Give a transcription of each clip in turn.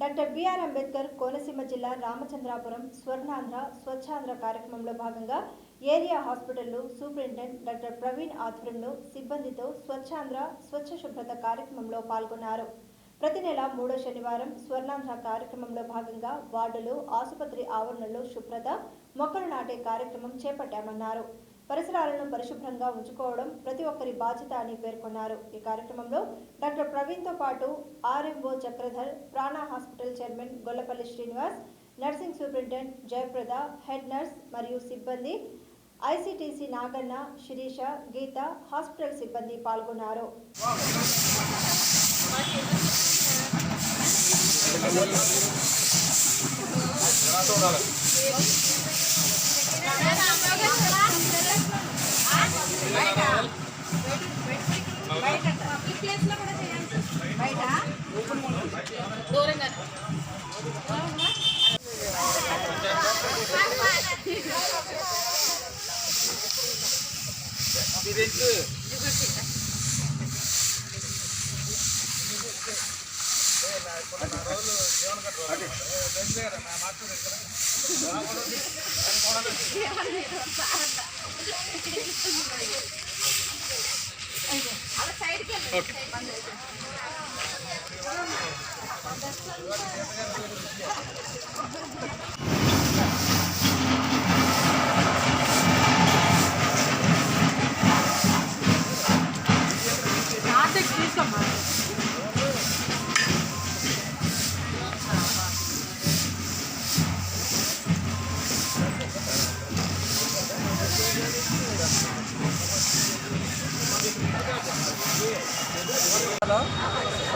Doctor BR Ambedkar Konaseema జిల్లా రామచంద్రాపురం స్వర్ణాంధ్ర స్వచ్ఛాంధ్ర కార్యక్రమంలో భాగంగా ఏరియా హాస్పిటల్లో సూపరింటెండెంట్ డాక్టర్ ప్రవీణ్ ఆధ్వర్యంలో సిబ్బందితో స్వచ్ఛాంధ్ర స్వచ్ఛ శుభ్రత కార్యక్రమంలో పాల్గొన్నారు. ప్రతి నెల 3వ శనివారం స్వర్ణాంధ్ర కార్యక్రమంలో భాగంగా వార్డులు, ఆసుపత్రి ఆవరణలో శుభ్రత, మొక్కలు నాటే కార్యక్రమం చేపట్టామన్నారు. పరిసరాలను పరిశుభ్రంగా ఉంచుకోవడం ప్రతి ఒక్కరి బాధ్యత అని పేర్కొన్నారు. ఈ కార్యక్రమంలో డాక్టర్ ప్రవీణ్తో పాటు ఆర్ఎంఓ చక్రధర్, ప్రాణ hospital chairman Gollapalli Srinivas, nursing superintendent Jayaprada, head nurse మరియు సిబ్బంది, ఐసీటీసీ నాగన్న, శిరీష, గీత, హాస్పిటల్ సిబ్బంది పాల్గొన్నారు.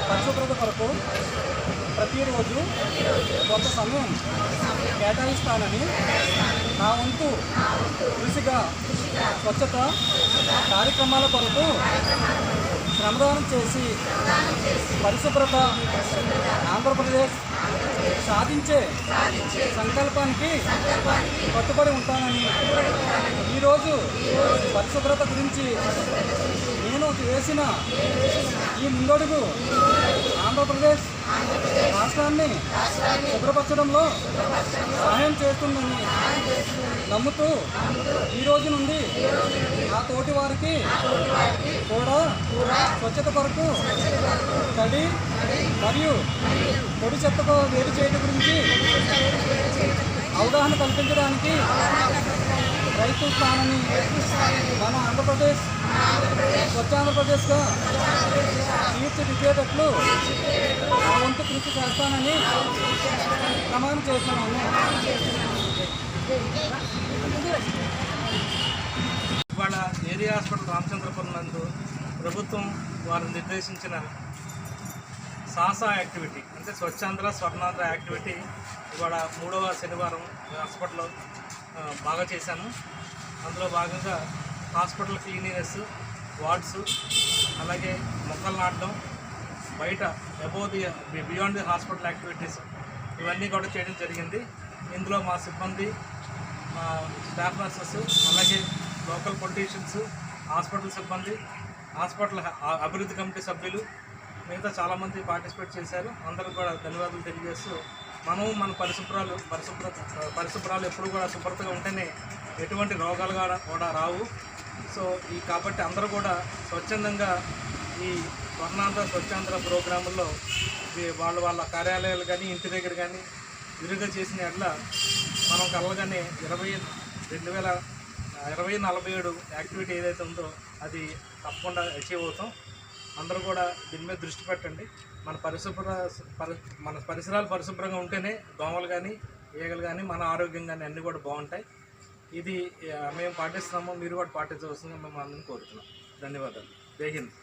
పరిశుభ్రత కొరకు ప్రతిరోజు కొంత సమయం కేటాయిస్తానని నా వంతు కృషిగా స్వచ్ఛత కార్యక్రమాల కొరకు శ్రమదానం చేసి పరిశుభ్రత ఆంధ్రప్రదేశ్ సాధించే సంకల్పానికి కట్టుబడి ఉంటానని ఈరోజు పరిశుభ్రత గురించి నేను వేసిన ఈ ముందడుగు ఆంధ్రప్రదేశ్ రాష్ట్రాన్ని శుభ్రపరచడంలో సహాయం చేస్తుందని నమ్ముతూ ఈ రోజు నుండి నా తోటి వారికి కూడా స్వచ్ఛత కొరకు తడి మరియు పొడి చెత్తకు వేరు చేయడం గురించి అవగాహన కల్పించడానికి ప్రయత్నిస్తానని మన ఆంధ్రప్రదేశ్ స్వచ్ఛాంధ్రప్రదేశ్గా తీర్చిదిద్దేటట్లు నా వంతు కృషి చేస్తానని ప్రమాణం చేస్తున్నాను. ఇవాళ ఏరియా హాస్పిటల్ రామచంద్రపురం నందు ప్రభుత్వం వారు నిర్దేశించిన సాసా యాక్టివిటీ అంటే స్వచ్ఛాంధ్ర స్వర్ణాంధ్ర యాక్టివిటీ ఇవాళ 3వ శనివారం హాస్పిటల్లో బాగా చేశాను. అందులో భాగంగా హాస్పిటల్ క్లీనినెస్, వార్డ్స్, అలాగే మొక్కలు నాటడం, బయట above beyond the hospital activities ఇవన్నీ కూడా చేయడం జరిగింది. ఇందులో మా సిబ్బంది, మా స్టాఫ్ నర్సెస్, అలాగే లోకల్ పొలిటీషియన్స్, హాస్పిటల్ సిబ్బంది, హాస్పిటల్ అభివృద్ధి కమిటీ సభ్యులు, మిగతా చాలామంది పార్టిసిపేట్ చేశారు. అందరూ కూడా ధన్యవాదాలు తెలియజేస్తూ మన పరిశుభ్రాలు ఎప్పుడు కూడా శుభ్రతగా ఉంటేనే ఎటువంటి రోగాలు కూడా రావు. సో కాబట్టి అందరూ కూడా స్వచ్ఛందంగా ఈ స్వర్ణాంధ్ర స్వచ్ఛాంధ్ర ప్రోగ్రాముల్లో వాళ్ళ కార్యాలయాలు కానీ ఇంటి దగ్గర కానీ విరిగా చేసిన ఎట్లా మనం కలగానే 2047 యాక్టివిటీ ఏదైతే ఉందో అది తప్పకుండా అచీవ్ అవుతాం. అందరూ కూడా దీని మీద దృష్టి పెట్టండి. మన పరిసరాలు పరిశుభ్రంగా ఉంటేనే దోమలు కానీ, ఈగలు కానీ, మన ఆరోగ్యం కానీ అన్నీ కూడా బాగుంటాయి. ఇది మేము పాటిస్తున్నాము, మీరు కూడా పాటించవలసిందిగా మేము అందరినీ కోరుతున్నాం. ధన్యవాదాలు. జై హింద్.